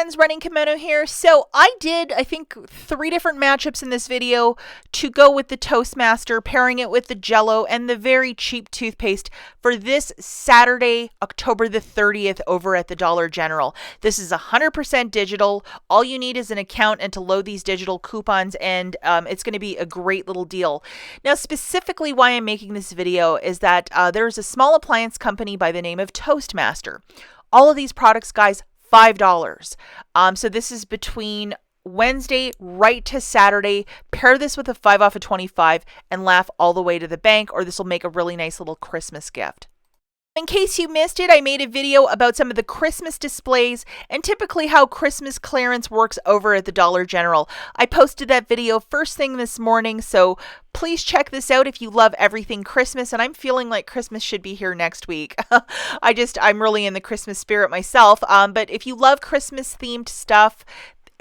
friends, Running Kimono here. So I did, I think, 3 different matchups in this video to go with the Toastmaster, pairing it with the Jello and the very cheap toothpaste for this Saturday, October the 30th over at the Dollar General. This is 100% digital. All you need is an account and to load these digital coupons, and it's going to be a great little deal. Now, specifically why I'm making this video is that there's a small appliance company by the name of TOASTMASTer. All of these products, guys, $5. So this is between Wednesday right to Saturday. Pair this with a 5 off of 25 and laugh all the way to the bank, or this will make a really nice little Christmas gift. In case you missed it, I made a video about some of the Christmas displays and typically how Christmas clearance works over at the Dollar General. I posted that video first thing this morning, so please check this out if you love everything Christmas, and I'm feeling like Christmas should be here next week. I'm really in the Christmas spirit myself, but if you love Christmas themed stuff,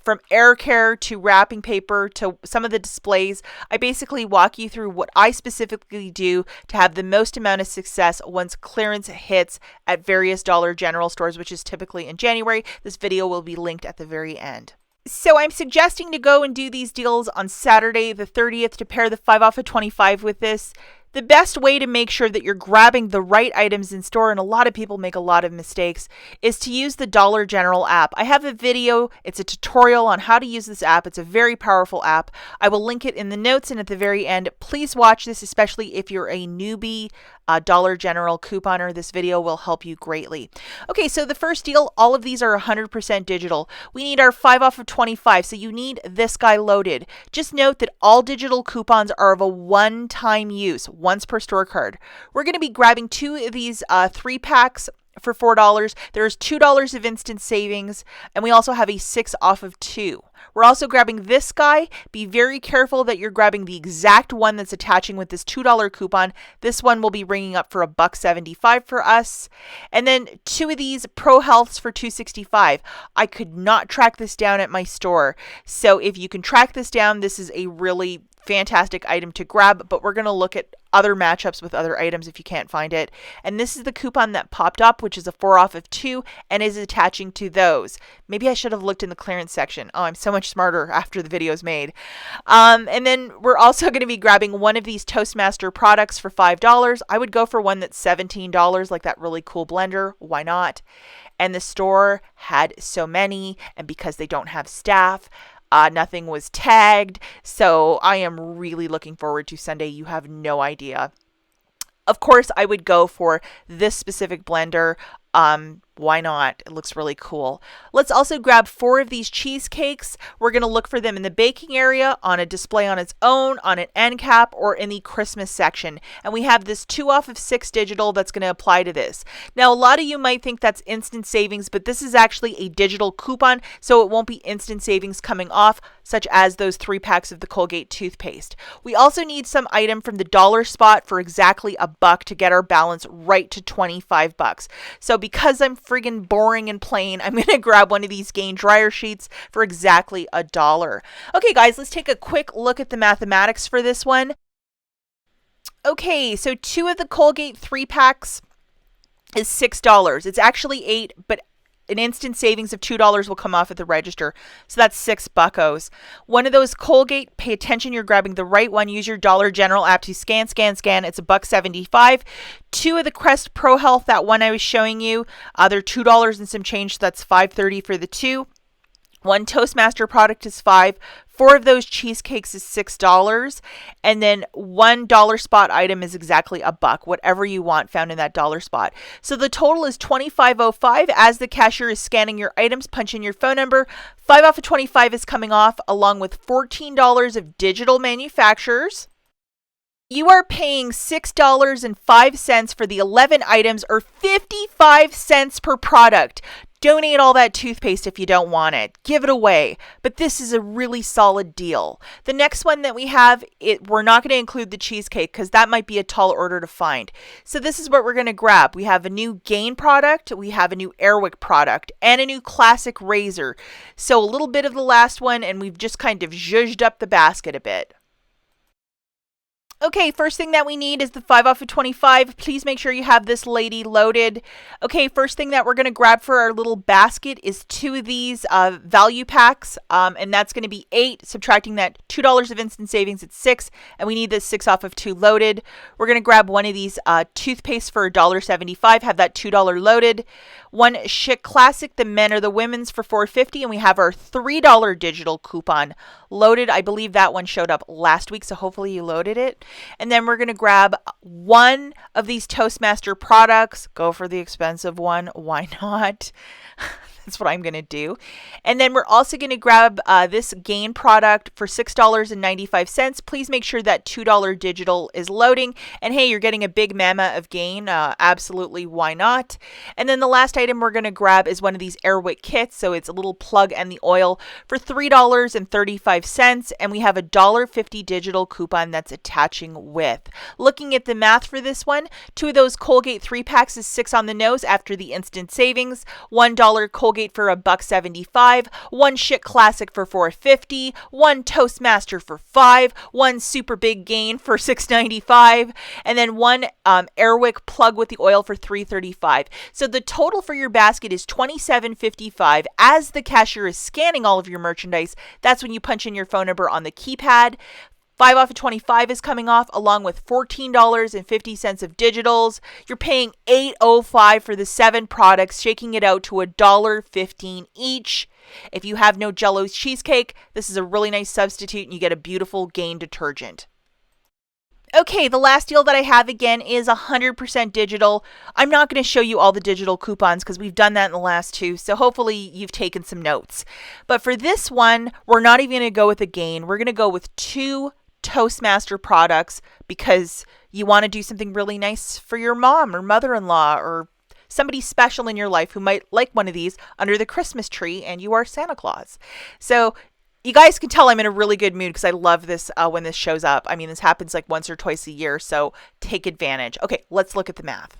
from air care to wrapping paper to some of the displays, I basically walk you through what I specifically do to have the most amount of success once clearance hits at various Dollar General stores, which is typically in January. This video will be linked at the very end. So I'm suggesting to go and do these deals on Saturday the 30th to pair the 5 off of 25 with this. The best way to make sure that you're grabbing the right items in store, and a lot of people make a lot of mistakes, is to use the Dollar General app. I have a video, it's a tutorial on how to use this app. It's a very powerful app. I will link it in the notes and at the very end. Please watch this, especially if you're a newbie Dollar General couponer. This video will help you greatly. Okay, so the first deal, all of these are 100% digital. We need our 5 off of 25, so you need this guy loaded. Just note that all digital coupons are of a one-time use, once per store card. We're going to be grabbing 2 of these 3-packs for $4. There's $2 of instant savings, and we also have a 6 off of 2. We're also grabbing this guy. Be very careful that you're grabbing the exact one that's attaching with this $2 coupon. This one will be ringing up for $1.75 for us. And then 2 of these Pro Healths for $2.65. I could not track this down at my store. So if you can track this down, this is a really fantastic item to grab, but we're going to look at other matchups with other items if you can't find it. And this is the coupon that popped up, which is a 4 off of 2 and is attaching to those. Maybe I should have looked in the clearance section. Oh, I'm so much smarter after the video's made. And then we're also going to be grabbing one of these Toastmaster products for $5. I would go for one that's $17, like that really cool blender. Why not? And the store had so many, and because they don't have staff, nothing was tagged, so I am really looking forward to Sunday. You have no idea. Of course, I would go for this specific blender. Why not? It looks really cool. Let's also grab 4 of these cheesecakes. We're going to look for them in the baking area, on a display on its own, on an end cap, or in the Christmas section. And we have this 2 off of 6 digital that's going to apply to this. Now, a lot of you might think that's instant savings, but this is actually a digital coupon, so it won't be instant savings coming off, such as those 3 packs of the Colgate toothpaste. We also need some item from the dollar spot for exactly $1 to get our balance right to $25. So because I'm friggin' boring and plain, I'm going to grab one of these Gain dryer sheets for exactly $1. Okay, guys, let's take a quick look at the mathematics for this one. Okay, so 2 of the Colgate 3-packs is $6. It's actually $8, but an instant savings of $2 will come off at the register. So that's $6. One of those Colgate, pay attention, you're grabbing the right one. Use your Dollar General app to scan. It's $1.75. 2 of the Crest Pro Health, that one I was showing you, they're $2 and some change, so that's $5.30 for the 2. 1 Toastmaster product is $5. 4 of those cheesecakes is $6. And then $1 spot item is exactly $1. Whatever you want found in that dollar spot. So the total is $25.05. As the cashier is scanning your items, punch in your phone number. 5 off of 25 is coming off, along with $14 of digital manufacturers. You are paying $6.05 for the 11 items, or 55 cents per product. Donate all that toothpaste if you don't want it. Give it away. But this is a really solid deal. The next one that we have, we're not going to include the cheesecake because that might be a tall order to find. So this is what we're going to grab. We have a new Gain product, we have a new Airwick product, and a new classic razor. So a little bit of the last one, and we've just kind of zhuzhed up the basket a bit. Okay, first thing that we need is the 5 off of 25. Please make sure you have this lady loaded. Okay, first thing that we're going to grab for our little basket is 2 of these value packs, and that's going to be 8. Subtracting that $2 of instant savings, it's 6, and we need this 6 off of 2 loaded. We're going to grab one of these toothpaste for $1.75, have that $2 loaded. One Chic Classic, the men or the women's, for $4.50, and we have our $3 digital coupon loaded. I believe that one showed up last week, so hopefully you loaded it. And then we're going to grab one of these Toastmaster products. Go for the expensive one. Why not? That's what I'm going to do. And then we're also going to grab this Gain product for $6.95. Please make sure that $2 digital is loading. And hey, you're getting a big mama of Gain. Absolutely, why not? And then the last item we're going to grab is one of these Airwick kits. So it's a little plug and the oil for $3.35. And we have a $1.50 digital coupon that's attaching with. Looking at the math for this one, 2 of those Colgate 3-packs is 6 on the nose after the instant savings. $1 Colgate for $1.75, one Chic Classic for $4.50, one Toastmaster for $5, one Super Big Gain for $6.95, and then one Airwick plug with the oil for $3.35. So the total for your basket is $27.55. As the cashier is scanning all of your merchandise, that's when you punch in your phone number on the keypad. 5 off of 25 is coming off, along with $14.50 of digitals. You're paying $8.05 for the 7 products, shaking it out to $1.15 each. If you have no Jell-O's cheesecake, this is a really nice substitute, and you get a beautiful Gain detergent. Okay, the last deal that I have again is 100% digital. I'm not going to show you all the digital coupons because we've done that in the last 2, so hopefully you've taken some notes. But for this one, we're not even going to go with a Gain. We're going to go with 2 Toastmaster products because you want to do something really nice for your mom or mother-in-law or somebody special in your life who might like one of these under the Christmas tree and you are Santa Claus. So you guys can tell I'm in a really good mood because I love this when this shows up. I mean, this happens like once or twice a year, so take advantage. Okay, let's look at the math.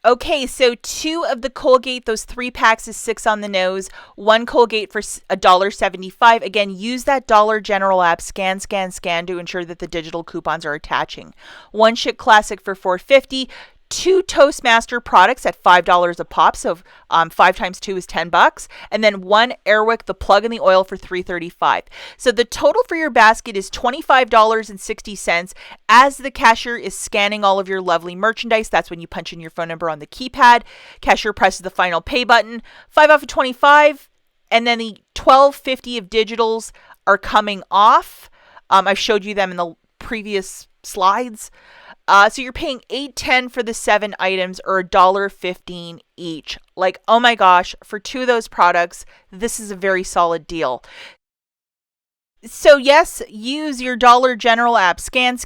Okay, so 2 of the Colgate, those 3-packs is 6 on the nose. 1 Colgate for $1.75. Again, use that Dollar General app, scan to ensure that the digital coupons are attaching. 1 Chic Classic for $4.50. 2 Toastmaster products at $5 a pop, so 5 times 2 is $10, and then 1 Airwick, the plug and the oil, for $3.35. So the total for your basket is $25.60. As the cashier is scanning all of your lovely merchandise, that's when you punch in your phone number on the keypad. Cashier presses the final pay button. 5 off of 25, and then the $12.50 of digitals are coming off. I've showed you them in the previous slides. So you're paying $8.10 for the 7 items, or $1.15 each. Like, oh my gosh, for 2 of those products, this is a very solid deal. So yes, use your Dollar General app. Scan.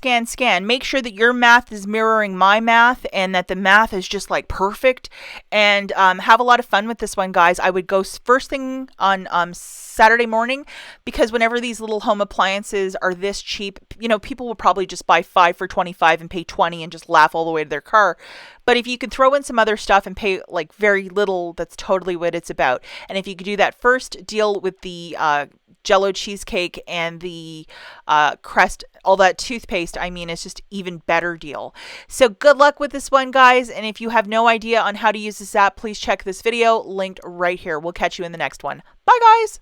Make sure that your math is mirroring my math and that the math is just like perfect. And have a lot of fun with this one, guys. I would go first thing on Saturday morning because whenever these little home appliances are this cheap, you know, people will probably just buy 5 for $25 and pay $20 and just laugh all the way to their car. But if you could throw in some other stuff and pay like very little, that's totally what it's about. And if you could do that first deal with the Jell-O cheesecake and the Crest, all that toothpaste, I mean, it's just even better deal. So good luck with this one, guys. And if you have no idea on how to use this app, please check this video linked right here. We'll catch you in the next one. Bye, guys.